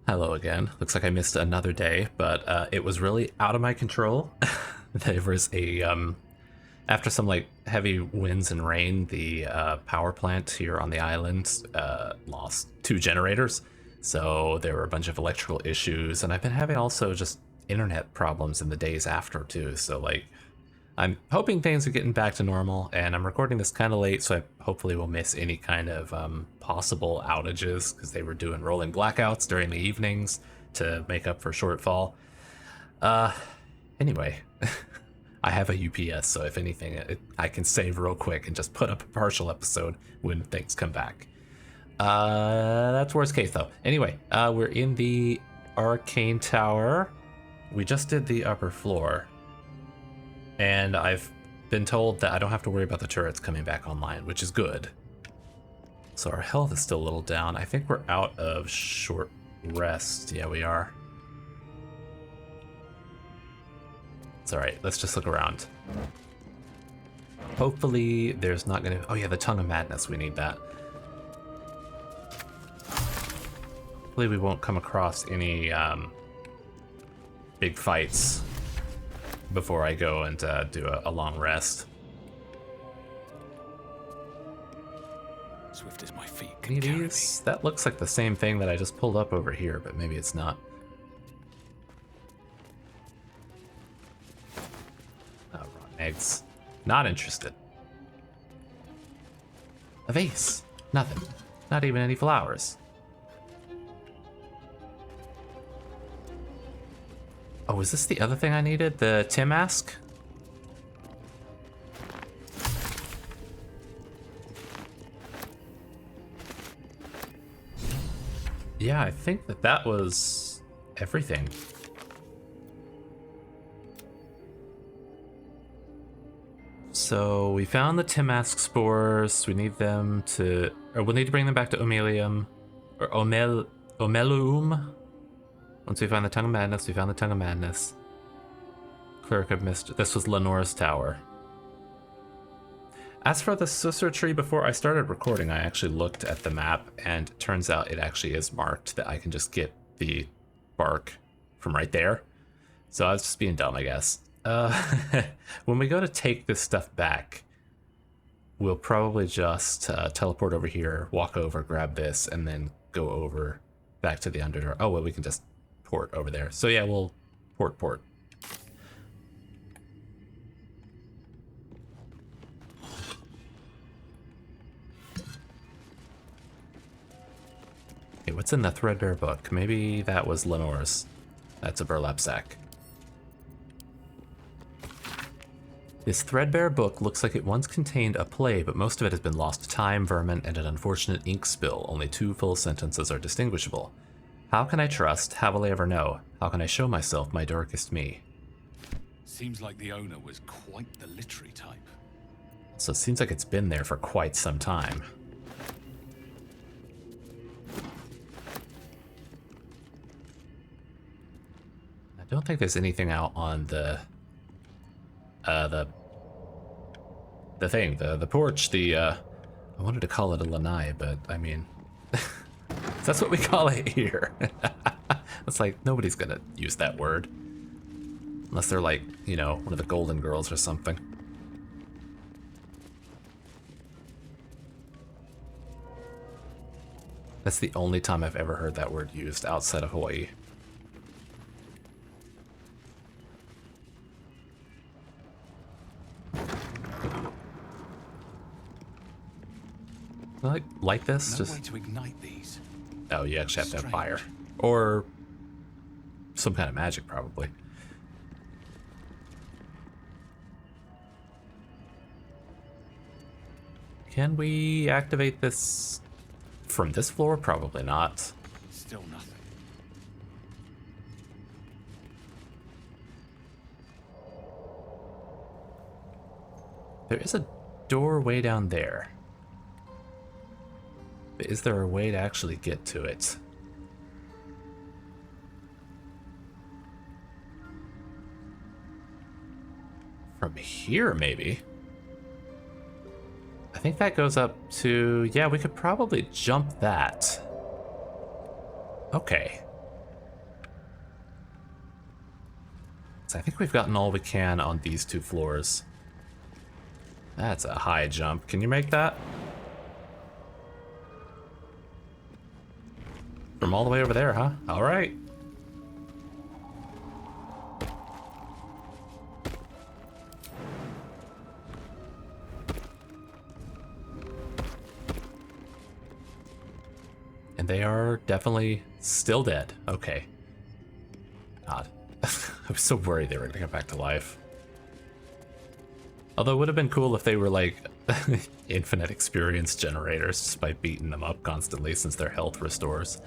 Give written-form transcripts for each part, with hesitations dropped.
Hello again. Looks like I missed another day, but it was really out of my control. There was after some like heavy winds and rain, the power plant here on the island lost two generators. So there were a bunch of electrical issues, and I've been having also just internet problems in the days after too. So like, I'm hoping things are getting back to normal, and I'm recording this kind of late, so I hopefully will miss any kind of possible outages because they were doing rolling blackouts during the evenings to make up for shortfall. Uh, anyway, I have a UPS, so if anything, I can save real quick and just put up a partial episode when things come back. That's worst case though. Anyway, we're in the arcane tower. We just did the upper floor. And I've been told that I don't have to worry about the turrets coming back online, which is good. So our health is still a little down. I think we're out of short rest. Yeah, we are. It's all right. Let's just look around. Hopefully there's not going to... Oh yeah, the Tongue of Madness. We need that. Hopefully we won't come across any big fights before I go and do a long rest. Swift as my feet can Maybe carry me. that looks like the same thing that I just pulled up over here, but maybe it's not. Oh, rotten eggs. Not interested. A vase. Nothing. Not even any flowers. Oh, is this the other thing I needed? The Tim mask? Yeah, I think that was everything. So we found the Timask spores. We need them to, or we'll need to bring them back to Omelium, or Omelum. Once we find the Tongue of Madness, we found the Tongue of Madness. Cleric of Mist. This was Lenore's tower. As for the Susur tree, before I started recording, I actually looked at the map, and it turns out it actually is marked that I can just get the bark from right there. So I was just being dumb, I guess. When we go to take this stuff back, we'll probably just teleport over here, walk over, grab this, and then go over back to the Underdark. Oh, well, we can just port over there. So yeah, we'll port. Okay, what's in the Threadbare book? Maybe that was Lenore's. That's a burlap sack. This Threadbare book looks like it once contained a play, but most of it has been lost to time, vermin, and an unfortunate ink spill. Only 2 full sentences are distinguishable. How can I trust? How will I ever know? How can I show myself my darkest me? Seems like the owner was quite the literary type. So it seems like it's been there for quite some time. I don't think there's anything out on the porch, I wanted to call it a lanai, but I mean, that's what we call it here. It's like, nobody's gonna use that word. Unless they're like, you know, one of the Golden Girls or something. That's the only time I've ever heard that word used outside of Hawaii. Like this? No Just way to ignite these. Oh, you actually have to have fire. Strange. Or some kind of magic, probably. Can we activate this from this floor? Probably not. Still nothing. There is a doorway down there. But is there a way to actually get to it? From here, maybe? I think that goes up to... Yeah, we could probably jump that. Okay. So I think we've gotten all we can on these 2 floors. That's a high jump. Can you make that? From all the way over there, huh? All right. And they are definitely still dead. Okay. God. I was so worried they were gonna come back to life. Although it would have been cool if they were like infinite experience generators just by beating them up constantly since their health restores.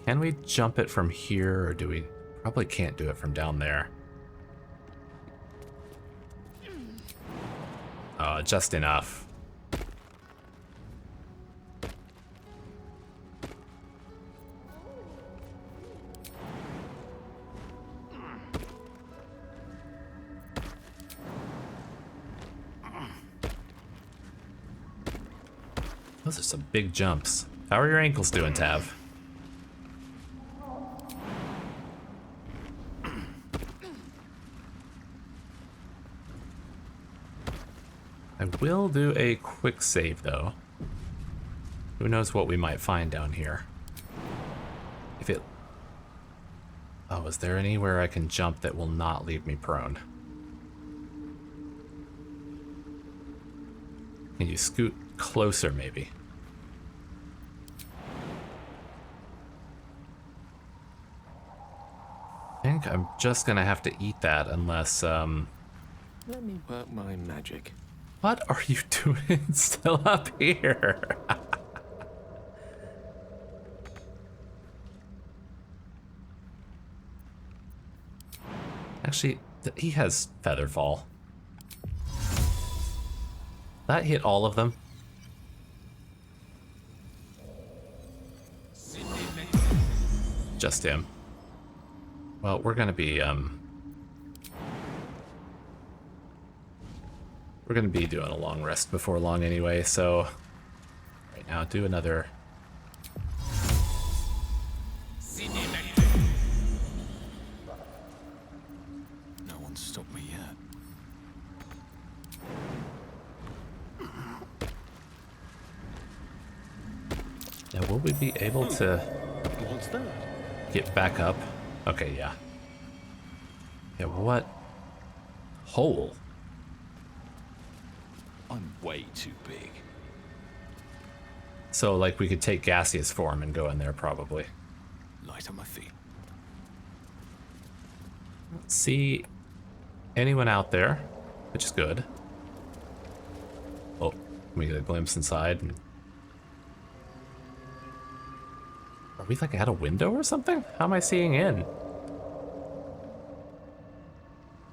Can we jump it from here, or do we? Probably can't do it from down there. Just enough. Those are some big jumps. How are your ankles doing, Tav? I will do a quick save, though. Who knows what we might find down here. If it... Oh, is there anywhere I can jump that will not leave me prone? Can you scoot closer, maybe? I think I'm just gonna have to eat that unless, Let me work my magic. What are you doing still up here? Actually, he has feather fall. That hit all of them. Just him. Well, we're gonna be doing a long rest before long anyway, so right now do another. No one's stopped me yet. Now, will we be able to What's that? get back up? Okay, yeah. Yeah, what? Hole? I'm way too big. So, like, we could take gaseous form and go in there, probably. Light on my feet. See anyone out there, which is good. Oh, we get a glimpse inside. Are we like at a window or something? How am I seeing in?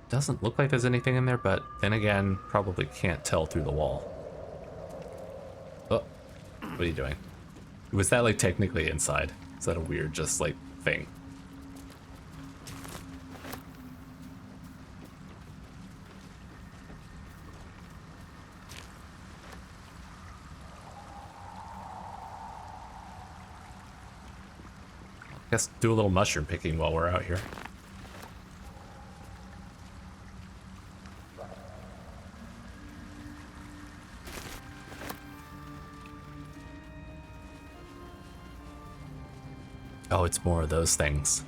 Doesn't look like there's anything in there, but then again, probably can't tell through the wall. Oh, what are you doing? Was that like technically inside? Is that a weird just like thing? Guess do a little mushroom picking while we're out here. Oh, it's more of those things.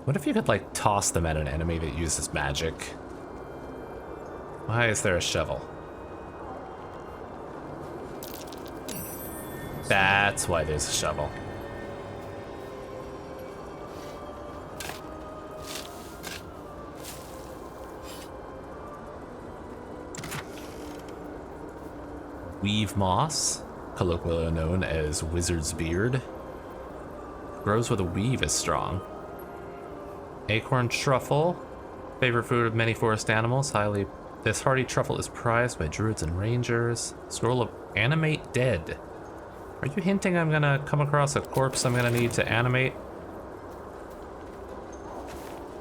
What if you could, like, toss them at an enemy that uses magic? Why is there a shovel? That's why there's a shovel. Weave moss, colloquially known as wizard's beard, grows where the weave is strong. Acorn truffle, favorite food of many forest animals. This hardy truffle is prized by druids and rangers. Scroll of animate dead. Are you hinting I'm gonna come across a corpse I'm gonna need to animate?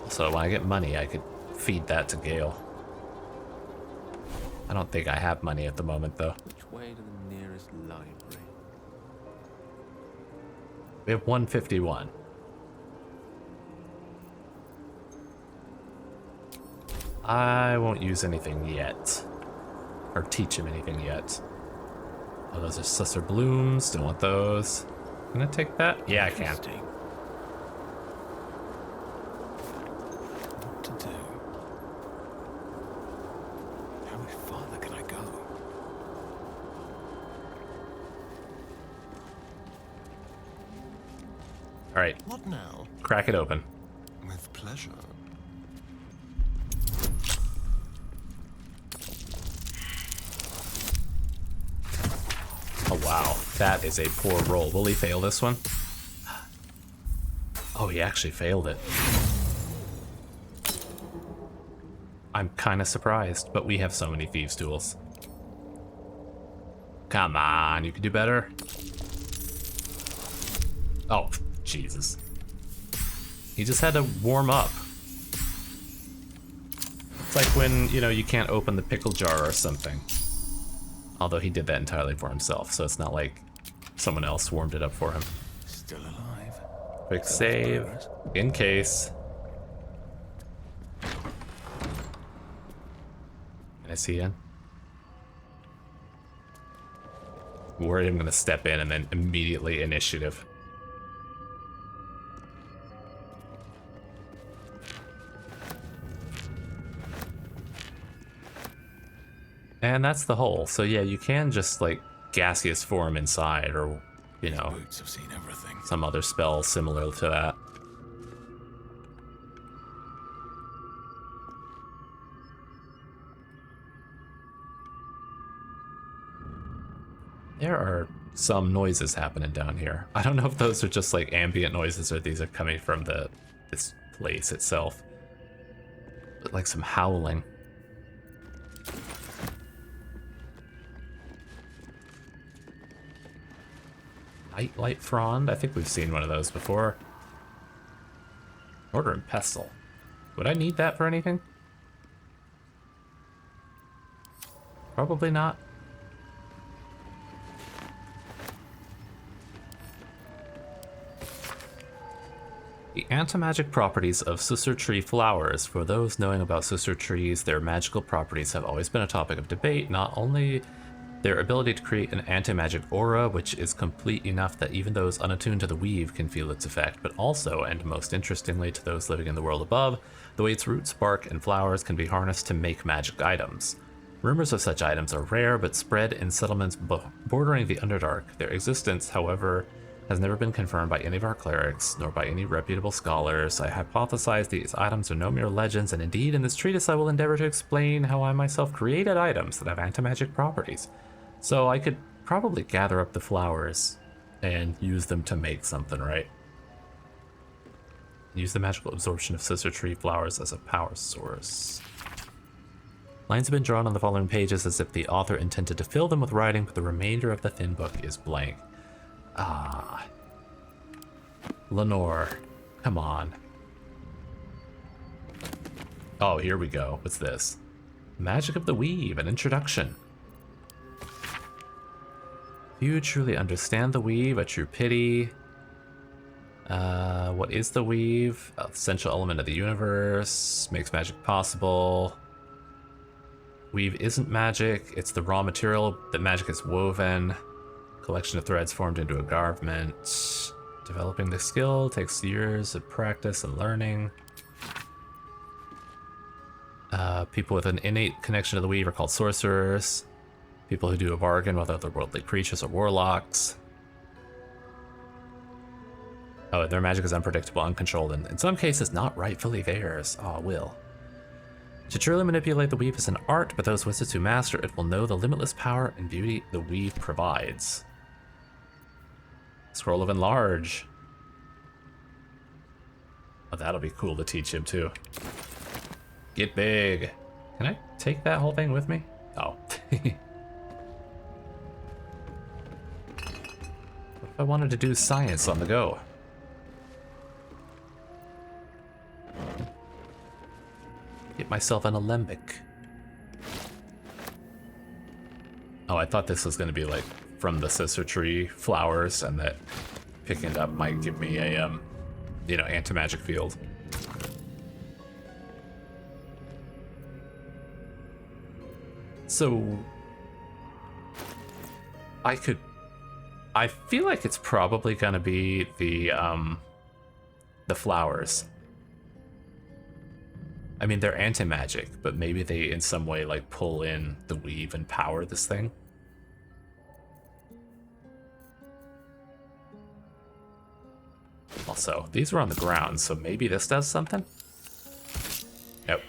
Also, when I get money, I could feed that to Gale. I don't think I have money at the moment, though. Which way to the nearest This library. We have 151. I won't use anything yet. Or teach him anything yet. Oh, those are Susser Blooms. Don't want those. Can I take that? Yeah, I can. Interesting. What to do? How much farther can I go? Alright, What now? crack it open. With pleasure. Oh, wow. That is a poor roll. Will he fail this one? Oh, he actually failed it. I'm kind of surprised, but we have so many thieves' tools. Come on, you can do better. Oh, Jesus. He just had to warm up. It's like when, you know, you can't open the pickle jar or something. Although he did that entirely for himself, so it's not like someone else warmed it up for him. Still alive. Quick save, in case. Can I see in? I'm worried I'm gonna step in and then immediately initiative. And that's the hole. So yeah, you can just like gaseous form inside, or you know, Boots have seen everything. some other spell similar to that. There are some noises happening down here. I don't know if those are just like ambient noises or these are coming from this place itself. But like some howling. Nightlight Frond? I think we've seen one of those before. Mortar and Pestle. Would I need that for anything? Probably not. The anti-magic properties of Susser tree flowers. For those knowing about Susser trees, their magical properties have always been a topic of debate. Not only their ability to create an anti-magic aura, which is complete enough that even those unattuned to the weave can feel its effect, but also, and most interestingly to those living in the world above, the way its roots, bark, and flowers can be harnessed to make magic items. Rumors of such items are rare, but spread in settlements bordering the Underdark. Their existence, however, has never been confirmed by any of our clerics, nor by any reputable scholars. I hypothesize these items are no mere legends, and indeed in this treatise I will endeavor to explain how I myself created items that have anti-magic properties. So I could probably gather up the flowers and use them to make something, right? Use the magical absorption of Susser tree flowers as a power source. Lines have been drawn on the following pages as if the author intended to fill them with writing, but the remainder of the thin book is blank. Ah. Lenore. Come on. Oh, here we go. What's this? Magic of the Weave, an introduction. You truly understand the weave, a true pity. What is the weave? Essential element of the universe, makes magic possible. Weave isn't magic, it's the raw material that magic is woven. Collection of threads formed into a garment. Developing the skill takes years of practice and learning. People with an innate connection to the weave are called sorcerers. People who do a bargain with otherworldly creatures are warlocks. Oh, their magic is unpredictable, uncontrolled, and in some cases not rightfully theirs. Oh, will. To truly manipulate the weave is an art, but those wizards who master it will know the limitless power and beauty the weave provides. Scroll of Enlarge. Oh, that'll be cool to teach him too. Get big. Can I take that whole thing with me? Oh. What if I wanted to do science on the go? Get myself an alembic. Oh, I thought this was going to be like from the sister tree flowers, and that picking it up might give me a, anti-magic field. So I feel like it's probably gonna be the flowers. I mean, they're anti-magic, but maybe they in some way like pull in the weave and power this thing. Also, these were on the ground, so maybe this does something? Nope.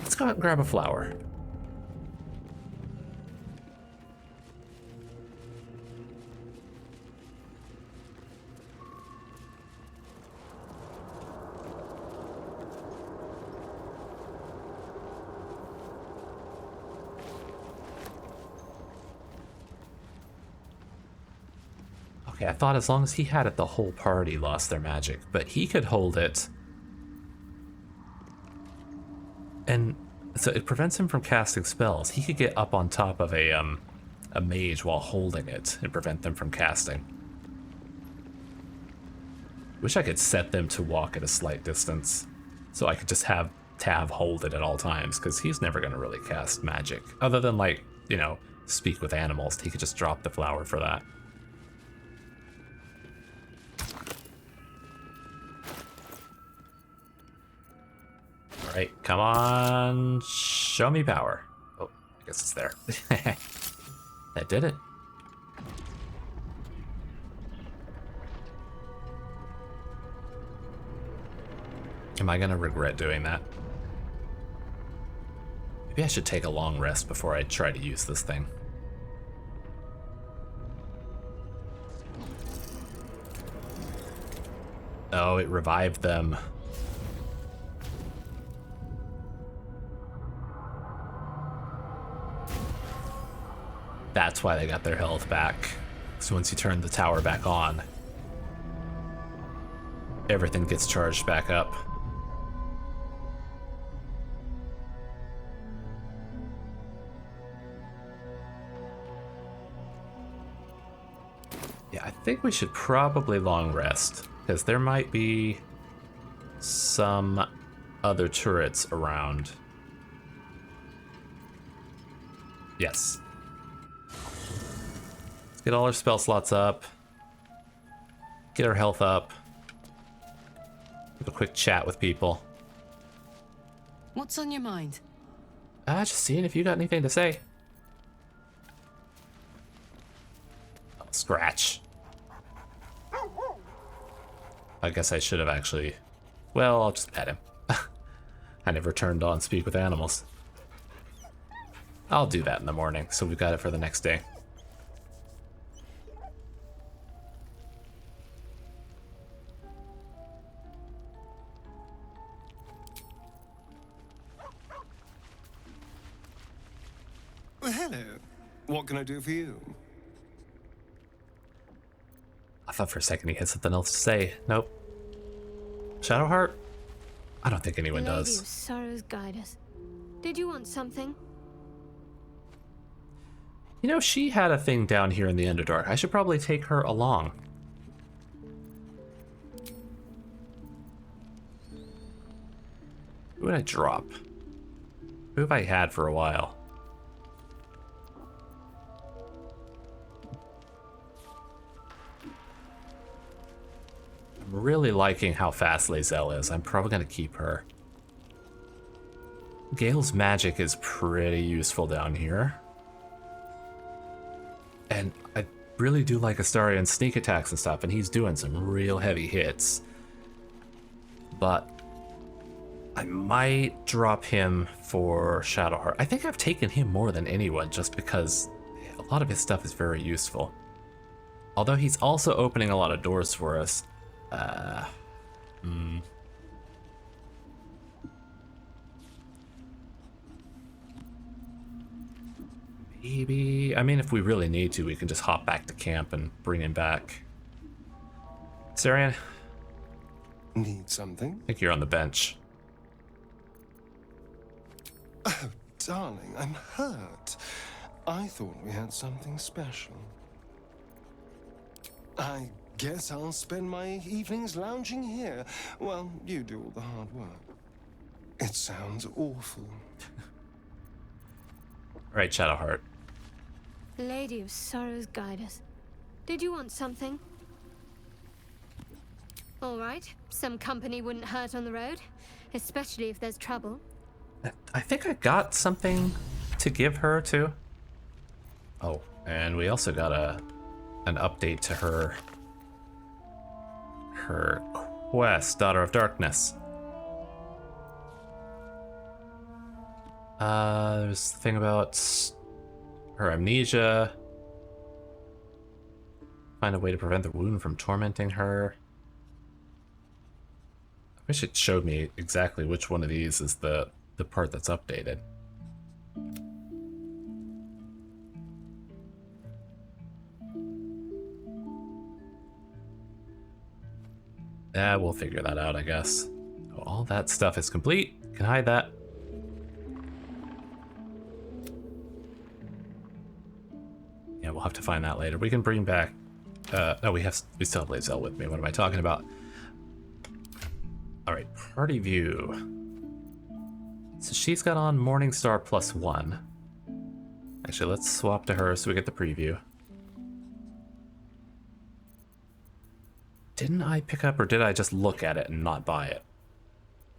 Let's go out and grab a flower. Okay, I thought as long as he had it, the whole party lost their magic, but he could hold it. And so it prevents him from casting spells. He could get up on top of a mage while holding it and prevent them from casting. Wish I could set them to walk at a slight distance, so I could just have Tav hold it at all times, because he's never going to really cast magic. Other than, like, speak with animals. He could just drop the flower for that. Alright, come on, show me power. Oh, I guess it's there. That did it. Am I gonna regret doing that? Maybe I should take a long rest before I try to use this thing. Oh, it revived them. That's why they got their health back. So once you turn the tower back on, everything gets charged back up. Yeah, I think we should probably long rest, because there might be some other turrets around. Yes. Get all our spell slots up. Get our health up. Have a quick chat with people. What's on your mind? Just seeing if you got anything to say. Oh, scratch. I guess I should have actually... Well, I'll just pet him. I never turned on speak with animals. I'll do that in the morning, so we've got it for the next day. Well, hello. What can I do for you? I thought for a second he had something else to say. Nope. Shadowheart? I don't think anyone Lady does. of Sorrows, guide us. Did you want something? You know, she had a thing down here in the Underdark. I should probably take her along. Who would I drop? Who have I had for a while? I'm really liking how fast Lae'zel is. I'm probably going to keep her. Gale's magic is pretty useful down here. And I really do like Astarion's sneak attacks and stuff, and he's doing some real heavy hits. But I might drop him for Shadowheart. I think I've taken him more than anyone just because a lot of his stuff is very useful. Although he's also opening a lot of doors for us. Maybe... I mean, if we really need to, we can just hop back to camp and bring him back. Sarian? Need something? I think you're on the bench. Oh, darling, I'm hurt. I thought we had something special. I guess I'll spend my evenings lounging here while you do all the hard work. It sounds awful. Right, Shadowheart. Lady of Sorrows, guide us. Did you want something? All right. Some company wouldn't hurt on the road, especially if there's trouble. I think I got something to give her too. Oh, and we also got an update to her quest, Daughter of Darkness. There's the thing about her amnesia. Find a way to prevent the wound from tormenting her. I wish it showed me exactly which one of these is the part that's updated. Yeah, we'll figure that out, I guess. Oh, all that stuff is complete. Can hide that. Yeah, we'll have to find that later. We can bring back. No, we still have Lae'zel with me. What am I talking about? All right, party view. So she's got on Morningstar +1. Actually, let's swap to her so we get the preview. Didn't I pick up, or did I just look at it and not buy it?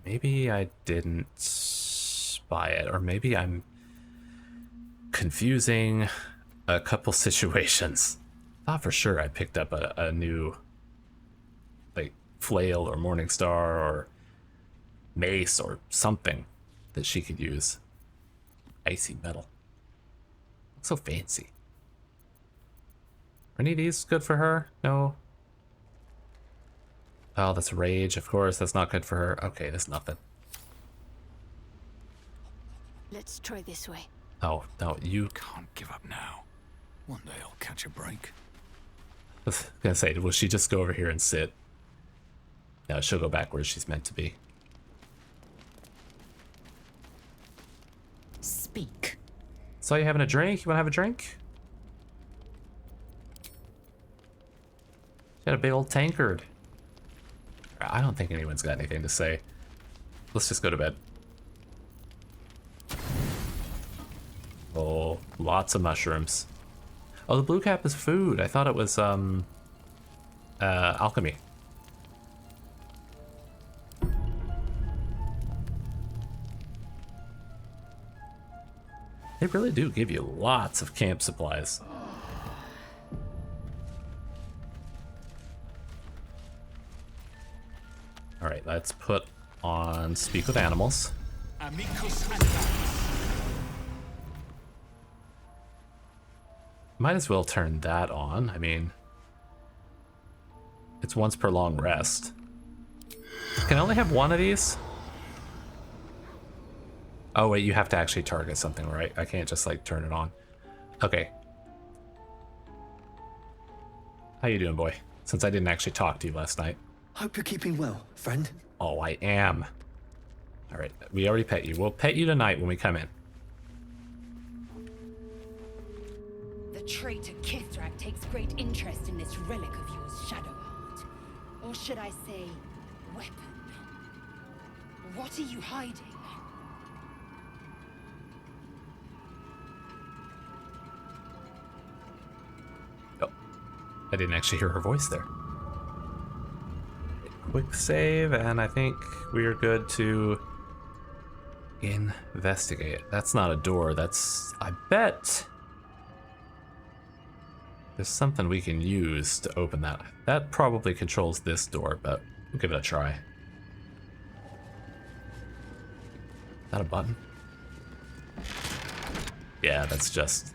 Maybe I didn't buy it, or maybe I'm confusing a couple situations. I thought for sure I picked up a new, like, flail or Morningstar or mace or something that she could use. Icy metal. Looks so fancy. Are any of these good for her? No. Oh, that's rage, of course. That's not good for her. Okay, that's nothing. Let's try this way. Oh, no, you... Can't give up now. One day I'll catch a break. I was gonna say, will she just go over here and sit? No, she'll go back where she's meant to be. Speak. Saw you having a drink? You wanna have a drink? She had a big old tankard. I don't think anyone's got anything to say. Let's just go to bed. Oh, lots of mushrooms. Oh, the blue cap is food. I thought it was, alchemy. They really do give you lots of camp supplies. All right, let's put on Speak with Animals. Amicus advanced. Might as well turn that on. I mean, it's once per long rest. Can I only have one of these? Oh wait, you have to actually target something, right? I can't just like turn it on. Okay. How you doing, boy? Since I didn't actually talk to you last night. Hope you're keeping well, friend. Oh, I am. All right, we already pet you. We'll pet you tonight when we come in. The traitor Kithrak takes great interest in this relic of yours, Shadowheart. Or should I say, weapon? What are you hiding? Oh, I didn't actually hear her voice there. Quick save, and I think we're good to investigate. That's not a door, that's... I bet there's something we can use to open that. That probably controls this door, but we'll give it a try. Is that a button? Yeah, that's just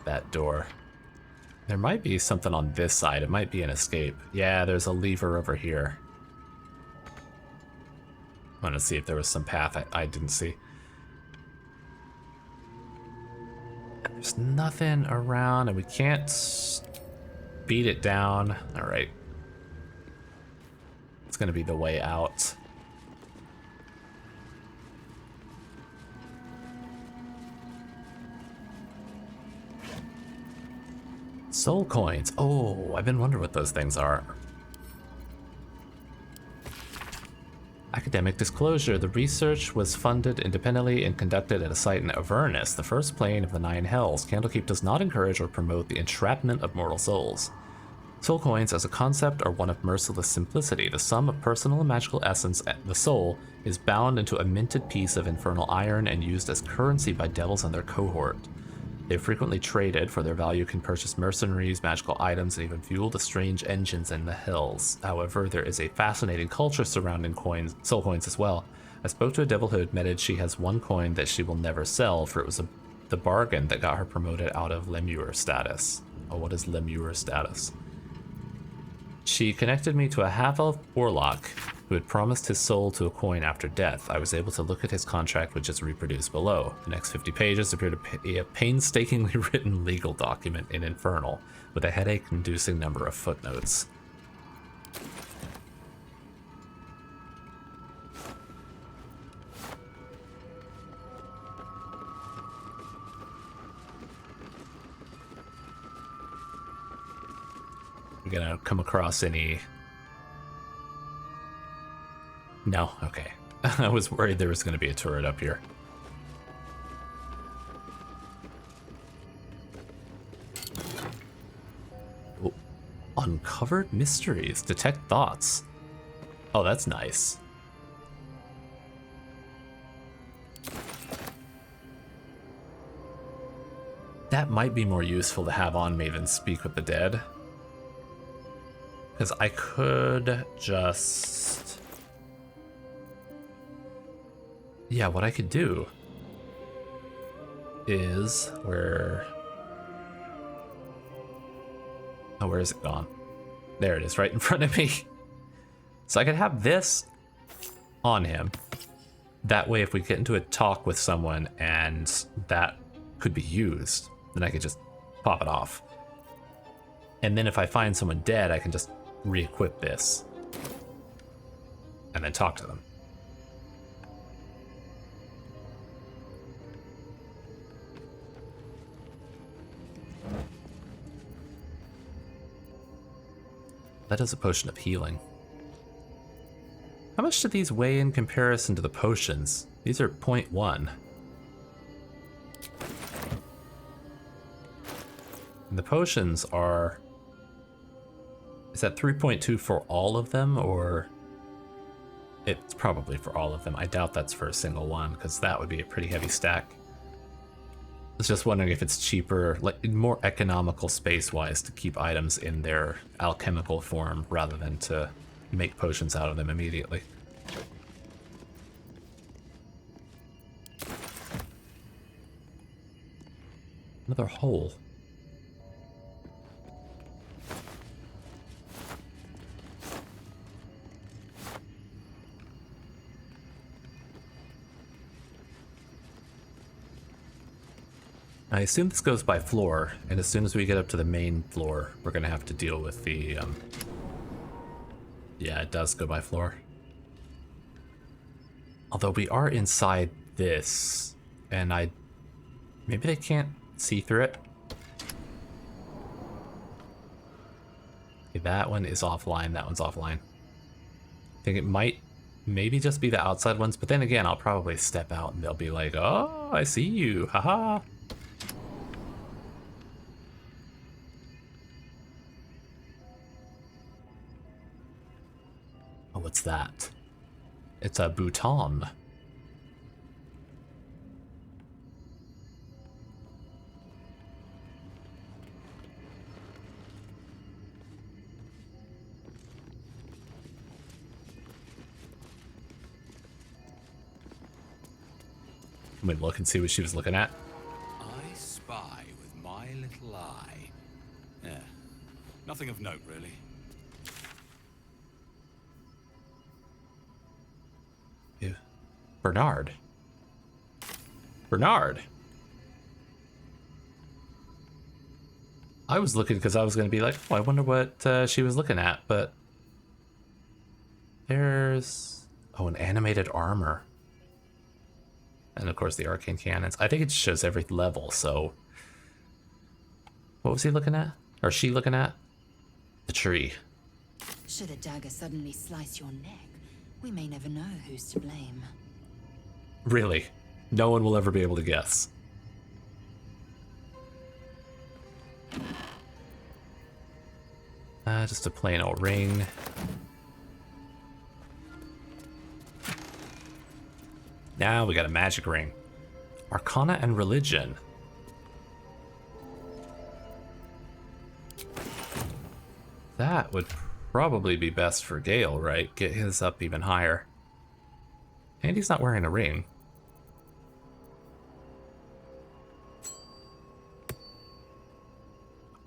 that door. There might be something on this side. It might be an escape. Yeah, there's a lever over here. I want to see if there was some path I didn't see. There's nothing around, and we can't beat it down. All right. It's going to be the way out. Soul coins. Oh, I've been wondering what those things are. Academic disclosure. The research was funded independently and conducted at a site in Avernus, the first plane of the Nine Hells. Candlekeep does not encourage or promote the entrapment of mortal souls. Soul coins as a concept are one of merciless simplicity. The sum of personal and magical essence, the soul, is bound into a minted piece of infernal iron and used as currency by devils and their cohort. They are frequently traded, for their value can purchase mercenaries, magical items, and even fuel the strange engines in the hills. However, there is a fascinating culture surrounding soul coins as well. I spoke to a devil who admitted she has one coin that she will never sell, for it was the bargain that got her promoted out of Lemure status. Oh, what is Lemure status? She connected me to a half-elf warlock who had promised his soul to a coin after death. I was able to look at his contract, which is reproduced below. The next 50 pages appear to be a painstakingly written legal document in Infernal, with a headache-inducing number of footnotes. We're gonna come across any... No? Okay. I was worried there was going to be a turret up here. Oh. Uncovered mysteries. Detect thoughts. Oh, that's nice. That might be more useful to have on me than speak with the dead. Because I could just... Yeah, what I could do is where... Oh, where is it gone? There it is, right in front of me. So I could have this on him. That way, if we get into a talk with someone and that could be used, then I could just pop it off. And then if I find someone dead, I can just re-equip this and then talk to them. That is a potion of healing. How much do these weigh in comparison to the potions? These are 0.1. And the potions are... Is that 3.2 for all of them, or... It's probably for all of them. I doubt that's for a single one, because that would be a pretty heavy stack. I was just wondering if it's cheaper, like more economical space-wise, to keep items in their alchemical form rather than to make potions out of them immediately. Another hole. I assume this goes by floor, and as soon as we get up to the main floor, we're gonna have to deal with the, Yeah, it does go by floor. Although we are inside this, and maybe they can't see through it? Okay, that one is offline, that one's offline. I think it might maybe just be the outside ones, but then again, I'll probably step out and they'll be like, oh, I see you, haha. What's that? It's a Bhutan. I'm gonna look and see what she was looking at. I spy with my little eye. Yeah, nothing of note, really. Ew. Bernard. Bernard. I was looking because I was going to be like, oh, I wonder what she was looking at, but there's... Oh, an animated armor. And of course the arcane cannons. I think it shows every level, so... What was he looking at? Or is she looking at? The tree. Should a dagger suddenly slice your neck, we may never know who's to blame. Really? No one will ever be able to guess. Just a plain old ring. Now we got a magic ring. Arcana and religion. That would probably be best for Gale, right? Get his up even higher. And he's not wearing a ring.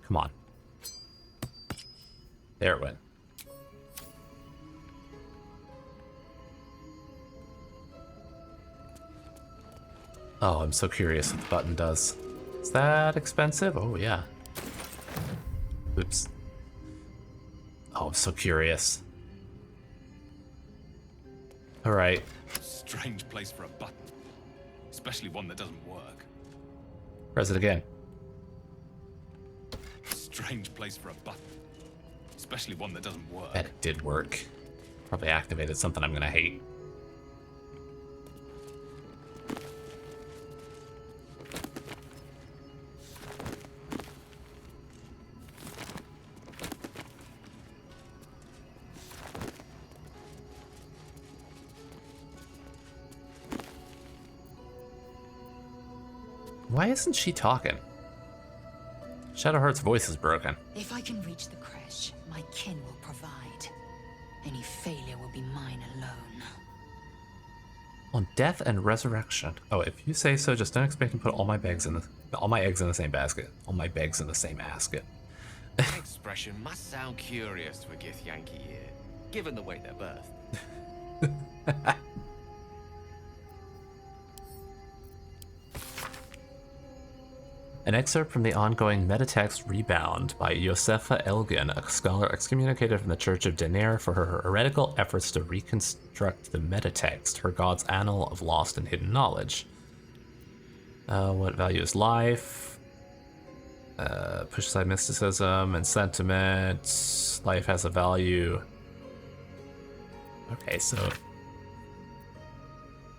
Come on. There it went. Oh, I'm so curious what the button does. Is that expensive? Oh, yeah. Oops. Oh, I'm so curious. Alright. Strange place for a button. Especially one that doesn't work. Press it again. Strange place for a button. Especially one that doesn't work. Bet it did work. Probably activated something I'm gonna hate. Why isn't she talking? Shadowheart's voice is broken. If I can reach the creche, my kin will provide. Any failure will be mine alone. On death and resurrection. Oh, if you say so, just don't expect me to put all my eggs in the same basket. All my bags in the same basket. That expression must sound curious to a Gith Yankee ear, given the way they're birthed. An excerpt from the ongoing metatext Rebound by Josefa Elgin, a scholar excommunicated from the Church of Lenore for her heretical efforts to reconstruct the metatext, her god's annal of lost and hidden knowledge. What value is life? Push aside mysticism and sentiment. Life has a value. Okay, so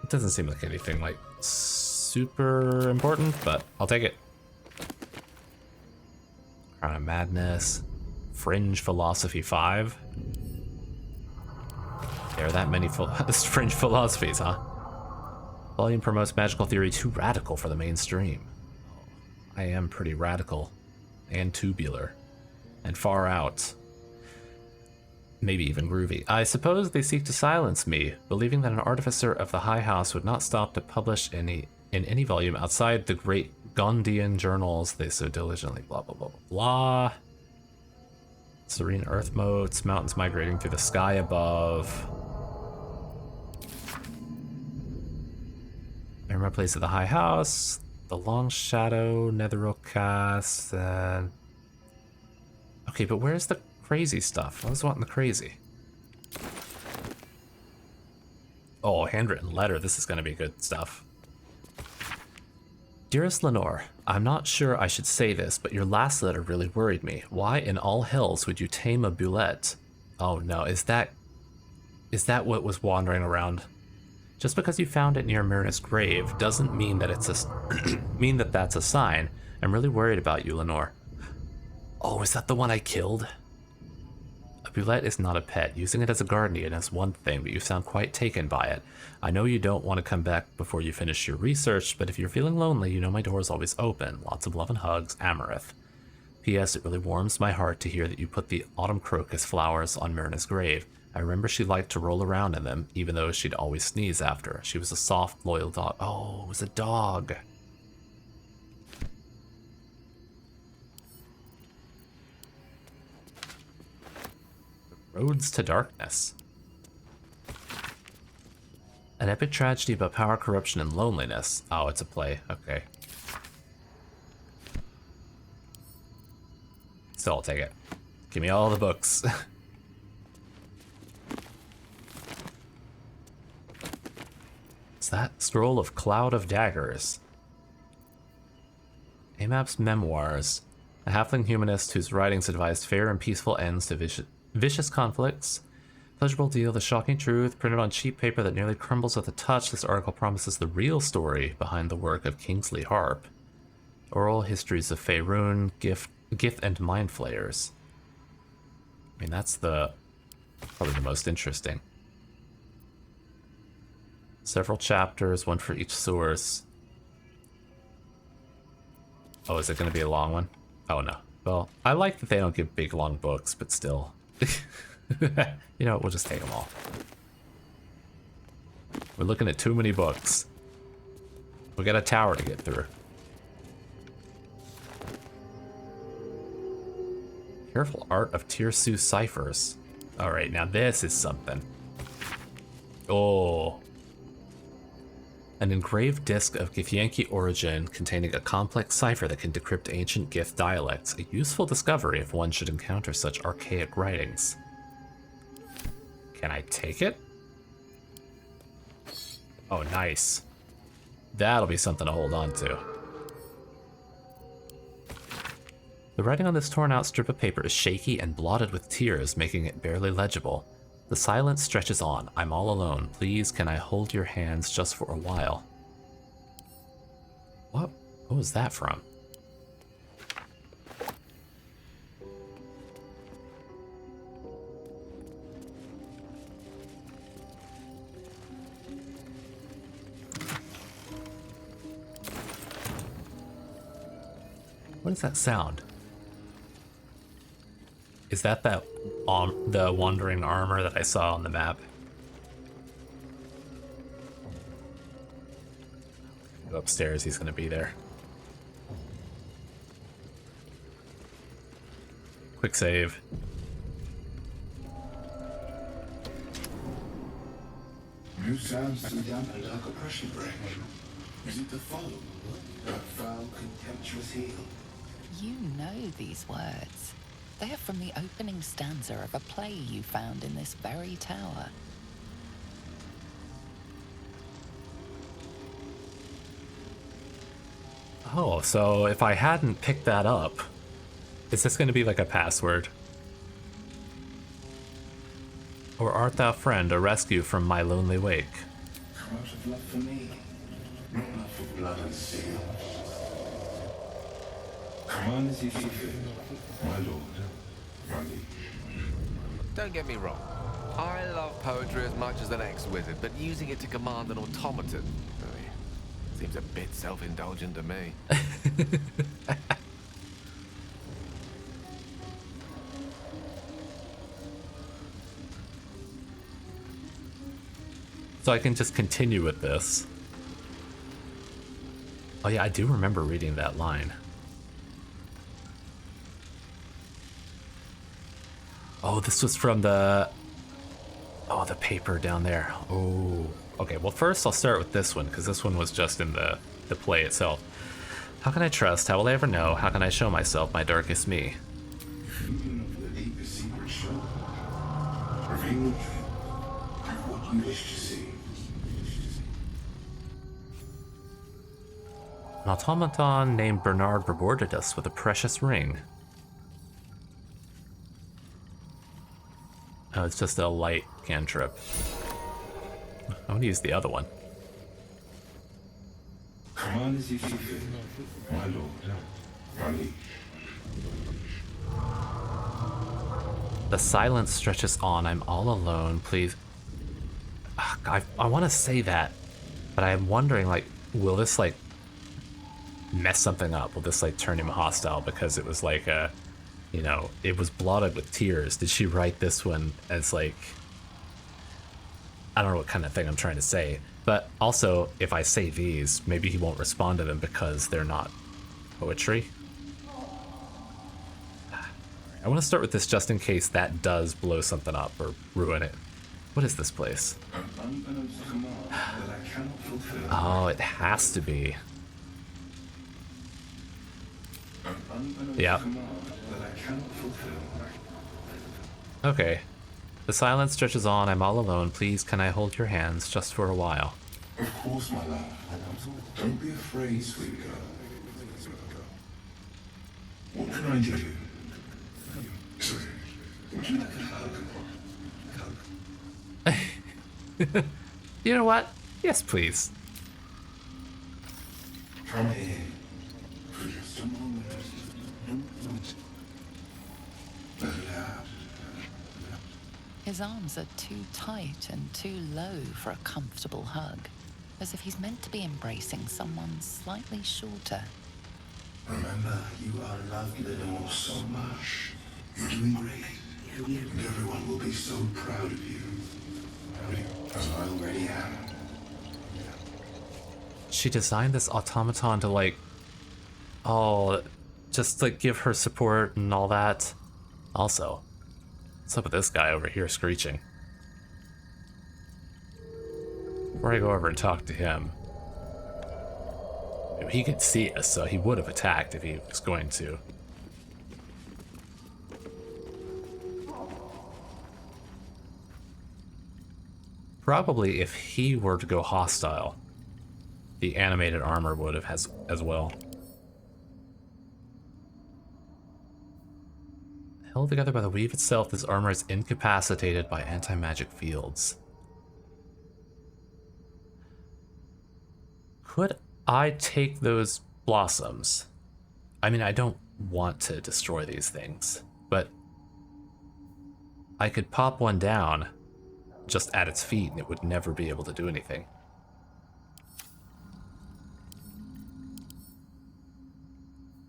it doesn't seem like anything like super important, but I'll take it. Crown of Madness, Fringe Philosophy 5. There are that many fringe philosophies, huh? Volume promotes magical theory too radical for the mainstream. I am pretty radical and tubular and far out. Maybe even groovy. I suppose they seek to silence me, believing that an artificer of the High House would not stop to publish in any volume outside the great Gondian journals they so diligently blah blah blah blah blah. Serene earth motes, mountains migrating through the sky above. I remember place of the High House, the Long Shadow, Netheril Cast, and... Okay, but where's the crazy stuff? I was wanting the crazy. Oh, handwritten letter. This is going to be good stuff. Dearest Lenore, I'm not sure I should say this, but your last letter really worried me. Why in all hells would you tame a bulette? Oh no, is that what was wandering around? Just because you found it near Myrna's grave doesn't mean that it's a that's a sign. I'm really worried about you, Lenore. Oh, is that the one I killed? A bulette is not a pet. Using it as a guardian is one thing, but you sound quite taken by it. I know you don't want to come back before you finish your research, but if you're feeling lonely, you know my door is always open. Lots of love and hugs, Amarith. P.S. It really warms my heart to hear that you put the autumn crocus flowers on Myrna's grave. I remember she liked to roll around in them, even though she'd always sneeze after. She was a soft, loyal dog. Oh, it was a dog. Roads to Darkness. An epic tragedy about power, corruption, and loneliness. Oh, it's a play. Okay. So I'll take it. Give me all the books. It's that scroll of Cloud of Daggers. Amap's memoirs. A halfling humanist whose writings advised fair and peaceful ends to vicious conflicts. Pleasurable deal, the shocking truth, printed on cheap paper that nearly crumbles at the touch. This article promises the real story behind the work of Kingsley Harp. Oral histories of Faerun, Gift and Mind Flayers. I mean, that's probably the most interesting. Several chapters, one for each source. Oh, is it going to be a long one? Oh, no. Well, I like that they don't give big, long books, but still. You know what, we'll just take them all. We're looking at too many books. We got a tower to get through. Careful art of Tirsu ciphers. Alright, now this is something. Oh. An engraved disc of Githyanki origin containing a complex cipher that can decrypt ancient Gith dialects. A useful discovery if one should encounter such archaic writings. Can I take it? Oh, nice. That'll be something to hold on to. The writing on this torn out strip of paper is shaky and blotted with tears, making it barely legible. The silence stretches on. I'm all alone. Please, can I hold your hands just for a while? What was that from? What is that sound? Is that the wandering armor that I saw on the map? Go upstairs, he's gonna be there. Quick save. You sound so damp and like a pressure break. Is it the follow? That foul, contemptuous heel? You know these words. They are from the opening stanza of a play you found in this very tower. Oh, so if I hadn't picked that up, is this going to be like a password? Or art thou friend, a rescue from my lonely wake? Come out of love for me, not love for blood and steel. Command as you see fit, my lord. Don't get me wrong. I love poetry as much as the next wizard, but using it to command an automaton seems a bit self-indulgent to me. So I can just continue with this. Oh yeah, I do remember reading that line. Oh, this was from the paper down there. Oh, okay. Well, first I'll start with this one, because this one was just in the play itself. How can I trust? How will I ever know? How can I show myself my darkest me? Freedom of the deepest secret show. Reveal the truth. What you wish to see. An automaton named Bernard rewarded us with a precious ring. Oh, it's just a light cantrip. I want to use the other one. Command as you see fit, my lord. Rally. The silence stretches on. I'm all alone. Please. Ugh, I want to say that, but I'm wondering, like, will this, like, mess something up? Will this, like, turn him hostile because it was like a, you know, it was blotted with tears? Did she write this one as, like, I don't know what kind of thing I'm trying to say, but also if I say these, maybe he won't respond to them because they're not poetry. I want to start with this just in case that does blow something up or ruin it. What is this place? An unbeknownst command that I cannot fulfill. Oh, it has to be. An unbeknownst Yeah. command that I cannot fulfill. Okay. The silence stretches on. I'm all alone. Please, can I hold your hands just for a while? Of course, my love. Don't be afraid, sweet girl. What can I do? Sorry. Would you like a hug? Hug? You know what? Yes, please. Come here. For just a moment. His arms are too tight and too low for a comfortable hug, as if he's meant to be embracing someone slightly shorter. Remember, you are loved, Lenore, so much. You're doing great. And everyone will be so proud of you. As I already am. She designed this automaton to like, oh, just like give her support and all that. Also, what's up with this guy over here screeching? Before I go over and talk to him, he could see us, so he would have attacked if he was going to. Probably if he were to go hostile, the animated armor would have as well. Held together by the weave itself, this armor is incapacitated by anti-magic fields. Could I take those blossoms? I mean, I don't want to destroy these things, but I could pop one down just at its feet and it would never be able to do anything.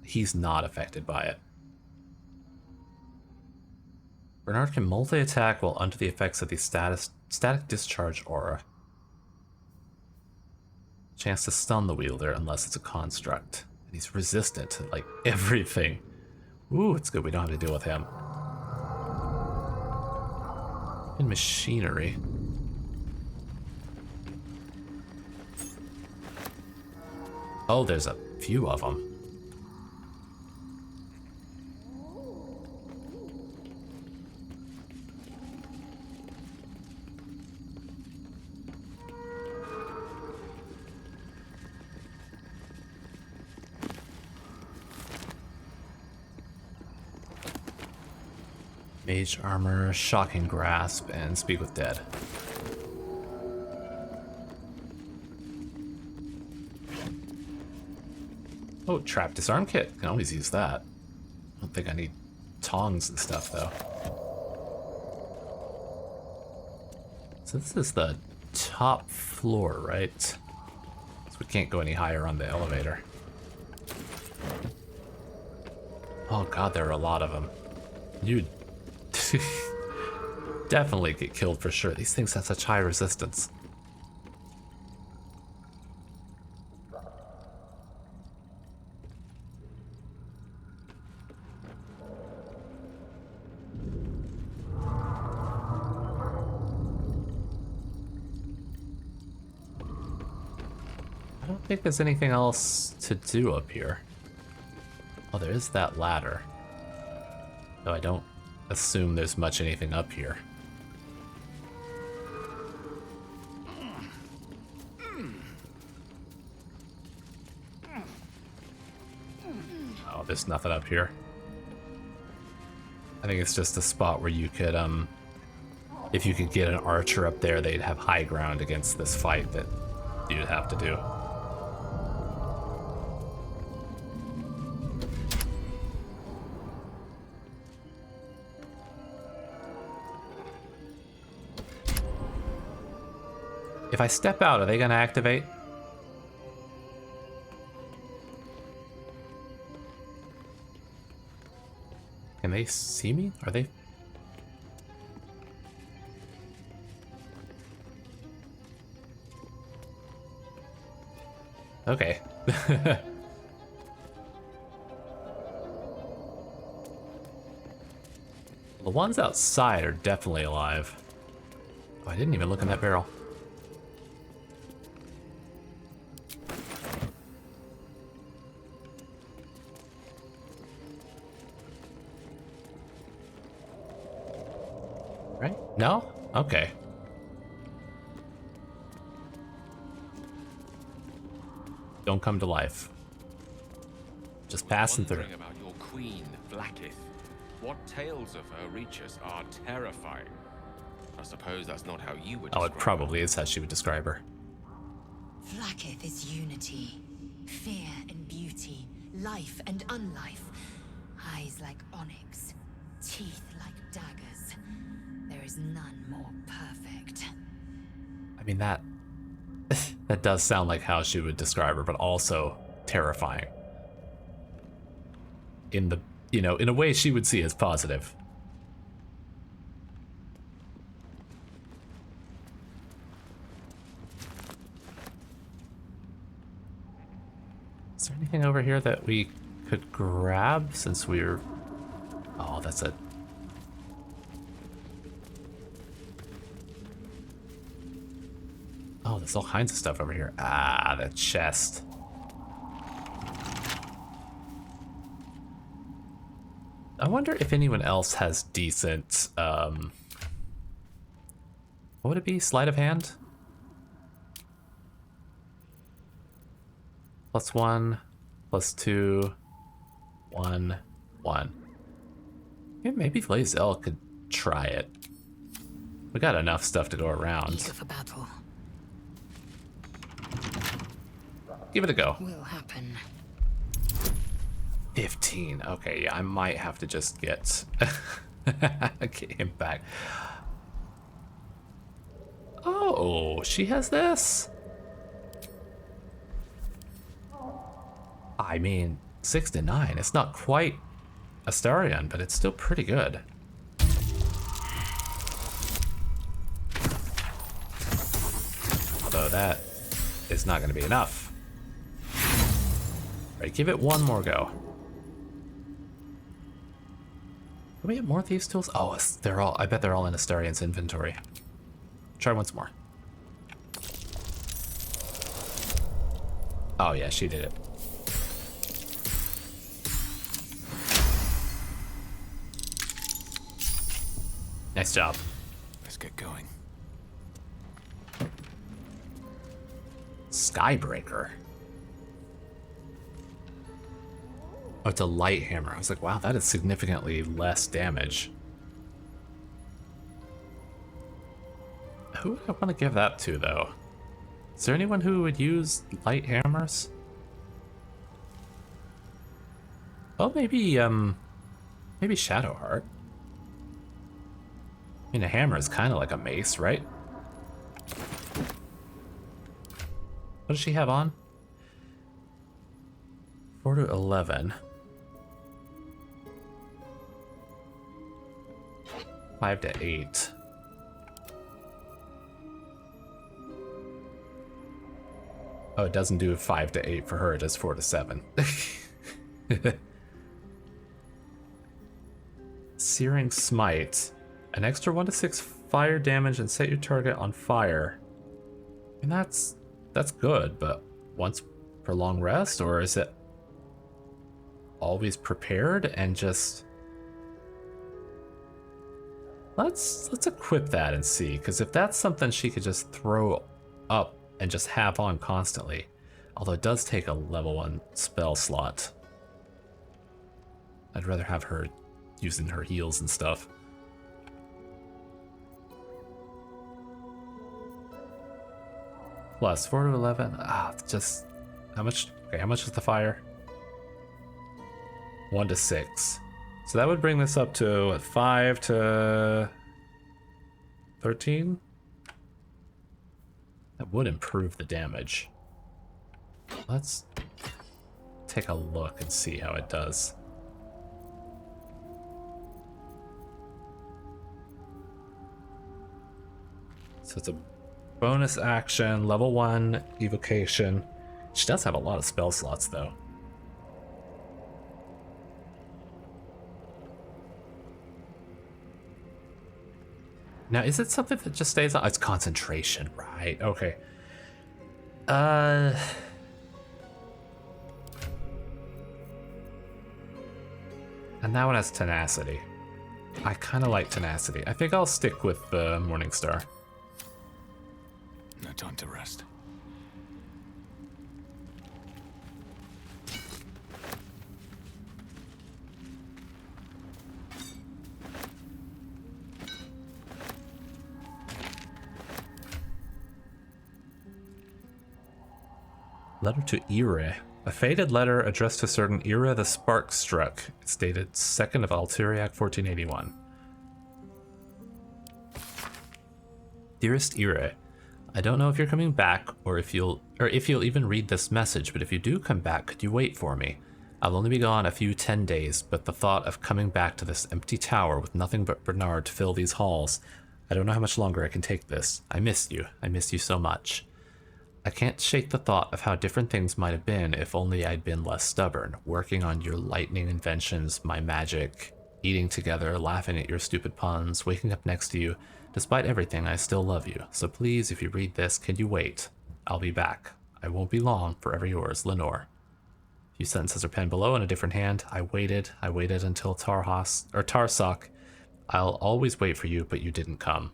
He's not affected by it. Bernard can multi-attack while under the effects of the static discharge aura. Chance to stun the wielder unless it's a construct. And he's resistant to like everything. Ooh, it's good we don't have to deal with him. And machinery. Oh, there's a few of them. Mage armor, shocking grasp, and speak with dead. Oh, trap disarm kit. Can always use that. I don't think I need tongs and stuff though. So this is the top floor, right? So we can't go any higher on the elevator. Oh god, there are a lot of them. You'd definitely get killed for sure. These things have such high resistance. I don't think there's anything else to do up here. Oh, there is that ladder. Though I don't assume there's much anything up here. Oh, there's nothing up here. I think it's just a spot where you could, if you could get an archer up there, they'd have high ground against this fight that you'd have to do. If I step out, are they going to activate? Can they see me? Are they? Okay. The ones outside are definitely alive. Oh, I didn't even look in that barrel. Right? No? Okay. Don't come to life. Just passing through. About your queen, Vlaakith. What tales of her reach us are terrifying. I suppose that's not how you would Oh, describe it probably is how she would describe her. Vlaakith is unity, fear and beauty, life and unlife. Eyes like onyx, teeth like daggers. There is none more perfect. I mean, that that does sound like how she would describe her, but also terrifying. In the, you know, in a way she would see as positive. Is there anything over here that we could grab since we're... Oh, that's it. Oh, there's all kinds of stuff over here. Ah, the chest. I wonder if anyone else has decent, what would it be? Sleight of hand? +1, +2, 1, 1. Yeah, maybe Lae'zel could try it. We got enough stuff to go around. Eager for battle. Give it a go. Will happen. 15. Okay, yeah, I might have to just get get him back. Oh, she has this. I mean, 6 to 9. It's not quite Astarion, but it's still pretty good. Although that is not going to be enough. All right, give it one more go. Can we get more of these tools? Oh, they're all. I bet they're all in Astarion's inventory. Try once more. Oh yeah, she did it. Nice job. Let's get going. Skybreaker. Oh, it's a light hammer. I was like, wow, that is significantly less damage. Who would I want to give that to, though? Is there anyone who would use light hammers? Oh, maybe Shadowheart. I mean, a hammer is kind of like a mace, right? What does she have on? 4 to 11. 5 to 8. Oh, it doesn't do 5 to 8 for her, it does 4 to 7. Searing Smite. An extra 1 to 6 fire damage and set your target on fire. And that's good, but once per long rest, or is it always prepared and just... Let's equip that and see, because if that's something she could just throw up and just have on constantly, although it does take a level 1 spell slot. I'd rather have her using her heals and stuff. Plus 4 to 11. Just how much? Okay, how much is the fire? 1 to 6. So that would bring this up to what, 5 to 13. That would improve the damage. Let's take a look and see how it does. So it's a bonus action, level 1 evocation. She does have a lot of spell slots though. Now, is it something that just stays on? It's concentration, right? Okay. And that one has tenacity. I kind of like tenacity. I think I'll stick with the Morningstar. No time to rest. Letter to Ire. A faded letter addressed to certain Ira the Sparkstruck. It's dated 2nd of Alteriac, 1481. Dearest Ire, I don't know if you're coming back or if you'll even read this message, but if you do come back, could you wait for me? I'll only be gone a few 10 days, but the thought of coming back to this empty tower with nothing but Bernard to fill these halls, I don't know how much longer I can take this. I miss you. I miss you so much. I can't shake the thought of how different things might have been if only I'd been less stubborn, working on your lightning inventions, my magic, eating together, laughing at your stupid puns, waking up next to you. Despite everything, I still love you. So please, if you read this, can you wait? I'll be back. I won't be long. Forever yours, Lenore. A few sentences are penned below in a different hand. I waited until Tarsak. I'll always wait for you, but you didn't come.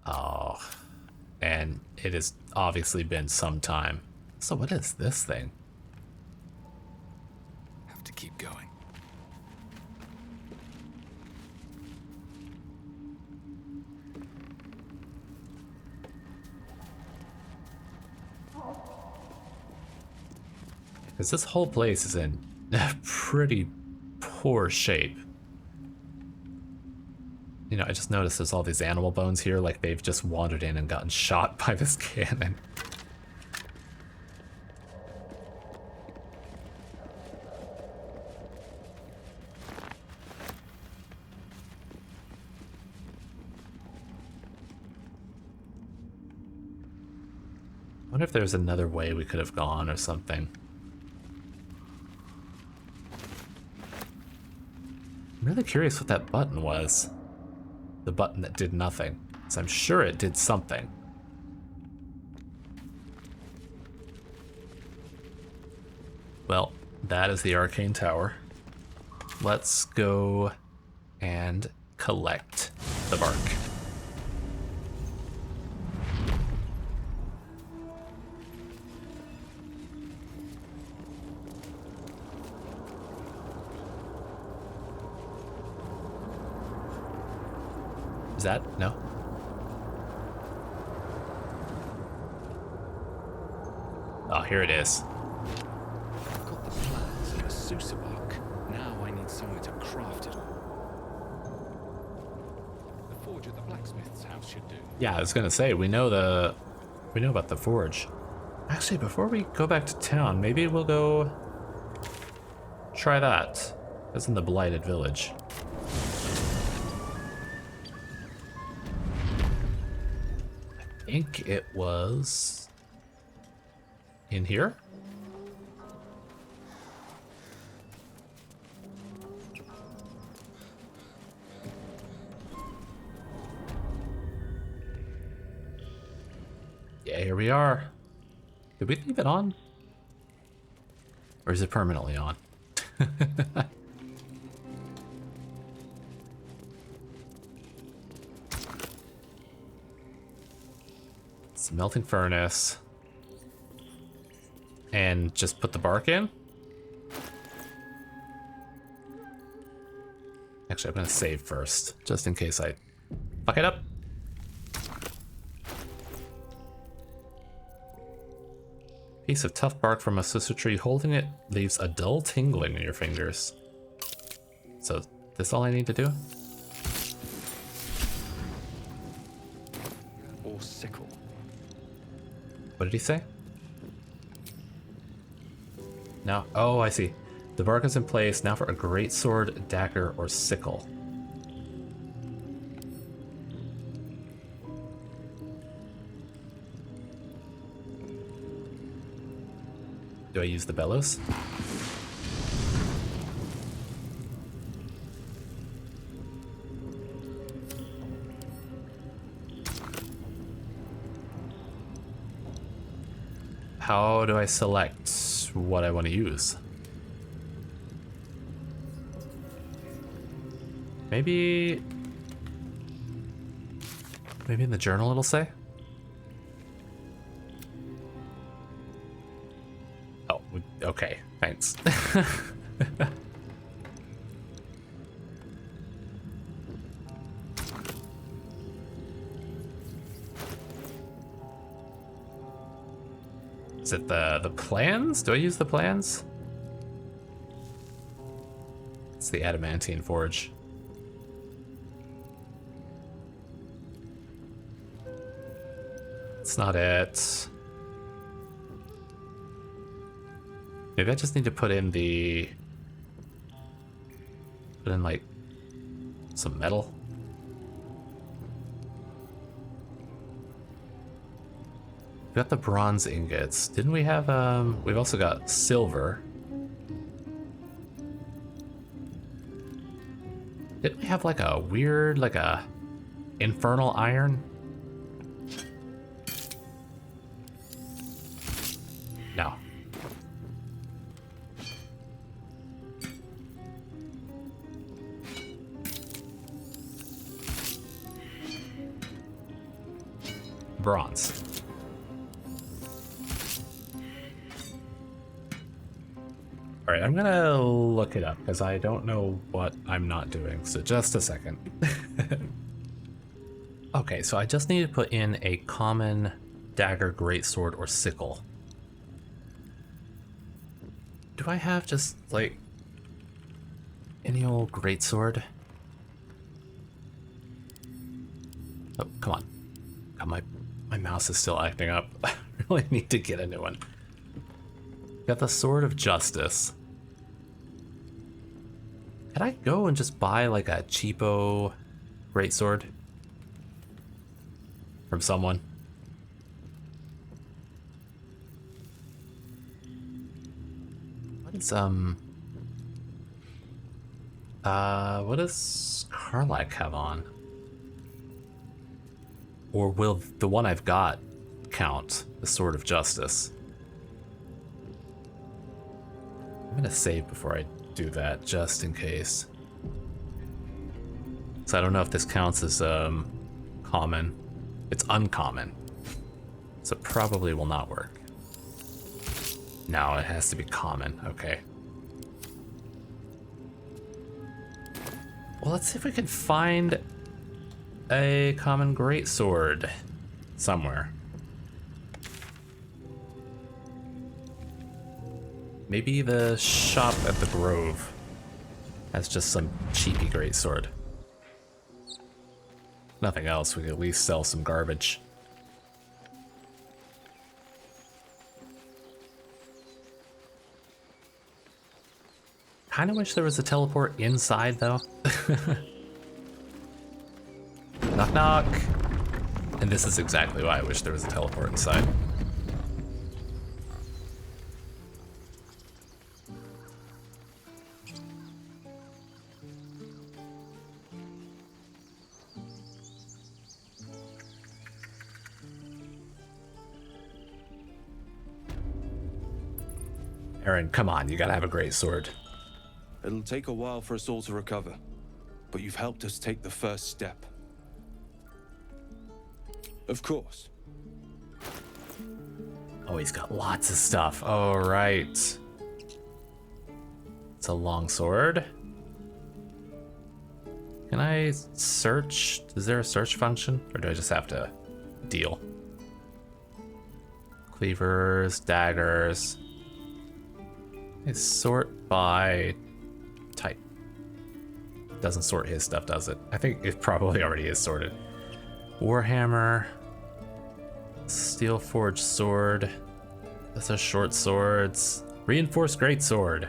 Oh, and it has obviously been some time. So what is this thing? Have to keep going. Because this whole place is in pretty poor shape. You know, I just noticed there's all these animal bones here, like they've just wandered in and gotten shot by this cannon. I wonder if there's another way we could have gone or something. I'm really curious what that button was. The button that did nothing. So I'm sure it did something. Well, that is the arcane tower. Let's go and collect the bark. Is that? No? Oh, here it is. I've got the plans and the Sousa bark. Now I need somewhere to craft it all. The forge at the blacksmith's house should do. Yeah, I was gonna say, we know about the forge. Actually, before we go back to town, maybe we'll go try that. That's in the Blighted Village. I think it was in here. Yeah, here we are. Did we leave it on? Or is it permanently on? Melting furnace. And just put the bark in? Actually, I'm gonna save first, just in case I fuck it up. Piece of tough bark from a sister tree. Holding it leaves a dull tingling in your fingers. So, this all I need to do? Or sickle. What did he say? Now, oh, I see. The bark is in place. Now for a great sword, dagger, or sickle. Do I use the bellows? How do I select what I want to use? Maybe in the journal it'll say? Oh, okay, thanks. Is it the plans? Do I use the plans? It's the adamantine forge. It's not it. Maybe I just need to put in like some metal. We got the bronze ingots. Didn't we have we've also got silver. Didn't we have like a weird, like a infernal iron? No. Bronze. All right, I'm gonna look it up because I don't know what I'm not doing. So just a second. Okay, so I just need to put in a common dagger, greatsword, or sickle. Do I have just like any old greatsword? Oh, come on. God, my mouse is still acting up. I really need to get a new one. Got the Sword of Justice. Can I go and just buy like a cheapo greatsword from someone? What does Karlach have on? Or will the one I've got count? The Sword of Justice. I'm gonna save before I do that, just in case. So I don't know if this counts as common. It's uncommon. So it probably will not work. No, it has to be common. Okay. Well, let's see if we can find a common greatsword somewhere. Maybe the shop at the Grove has just some cheapy greatsword. Nothing else, we could at least sell some garbage. Kinda wish there was a teleport inside though. Knock knock! And this is exactly why I wish there was a teleport inside. Aaron, come on, you gotta have a great sword. It'll take a while for us all to recover, but you've helped us take the first step. Of course. Oh, he's got lots of stuff. Oh, right. It's a long sword. Can I search? Is there a search function? Or do I just have to deal? Cleavers, daggers. I sort by type. Doesn't sort his stuff, does it? I think it probably already is sorted. Warhammer. Steel forged sword. That's a short swords. Reinforced greatsword.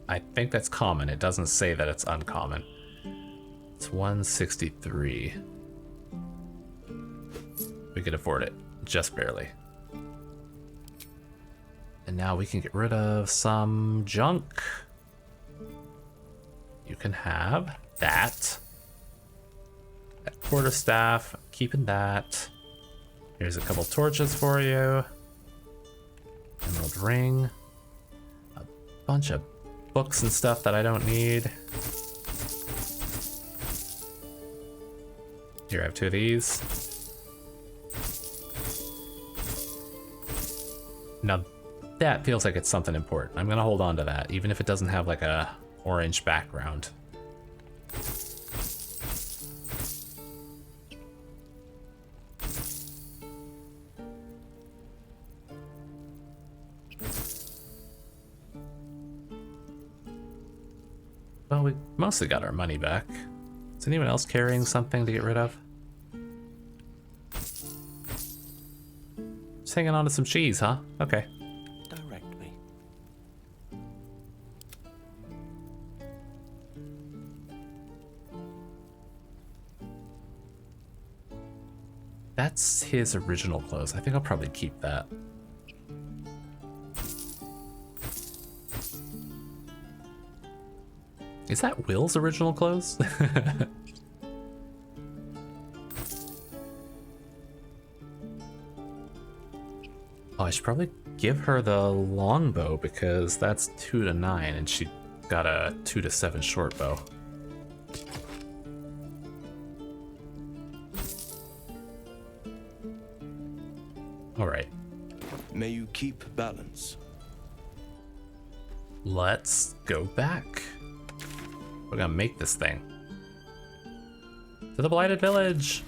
I think that's common. It doesn't say that it's uncommon. It's 163. We could afford it. Just barely. And now we can get rid of some junk. You can have that. That quarterstaff, keeping that. Here's a couple torches for you. Emerald ring. A bunch of books and stuff that I don't need. Here, I have 2 of these. Now, that feels like it's something important. I'm gonna hold on to that, even if it doesn't have like a orange background. we mostly got our money back. Is anyone else carrying something to get rid of? Just hanging on to some cheese, huh? Okay. Direct me. That's his original clothes. I think I'll probably keep that. Is that Will's original clothes? Oh, I should probably give her the longbow because that's 2 to 9 and she got a 2 to 7 short bow. All right. May you keep balance. Let's go back. We're gonna make this thing. To the Blighted Village!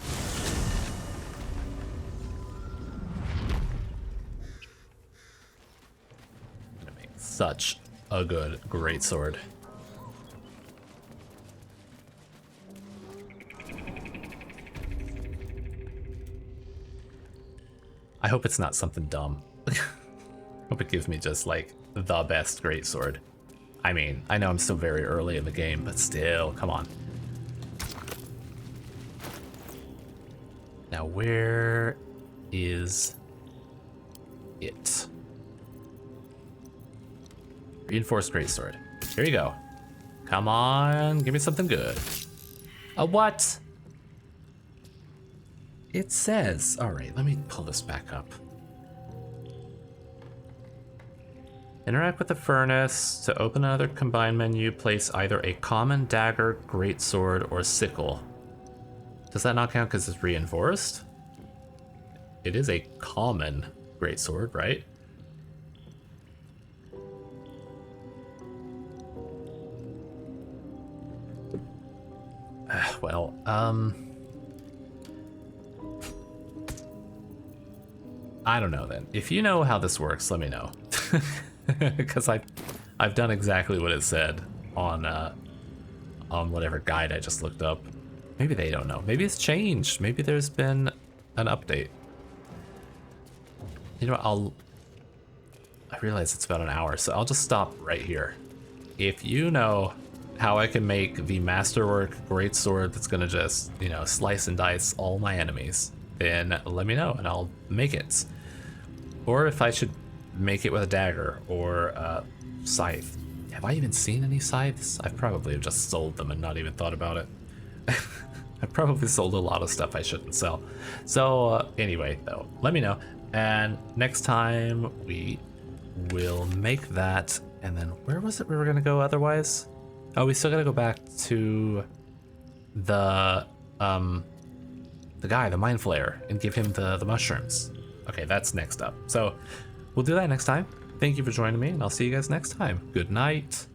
I'm gonna make such a good greatsword. I hope it's not something dumb. Hope it gives me just like the best greatsword. I mean, I know I'm still very early in the game, but still, come on. Now, where is it? Reinforced greatsword. Here you go. Come on, give me something good. A what? It says, all right, let me pull this back up. Interact with the furnace. To open another combined menu, place either a common dagger, greatsword, or sickle. Does that not count because it's reinforced? It is a common greatsword, right? Well, I don't know then. If you know how this works, let me know. Because I've done exactly what it said on whatever guide I just looked up. Maybe they don't know. Maybe it's changed. Maybe there's been an update. You know what, I realize it's about an hour, so I'll just stop right here. If you know how I can make the masterwork greatsword that's gonna just, you know, slice and dice all my enemies, then let me know and I'll make it. Or if I should make it with a dagger or a scythe. Have I even seen any scythes? I probably have just sold them and not even thought about it. I probably sold a lot of stuff I shouldn't sell. So anyway, though, let me know. And next time we will make that. And then where was it we were gonna go otherwise? Oh, we still gotta go back to the guy, the Mind Flayer, and give him the mushrooms. Okay, that's next up. So we'll do that next time. Thank you for joining me, and I'll see you guys next time. Good night.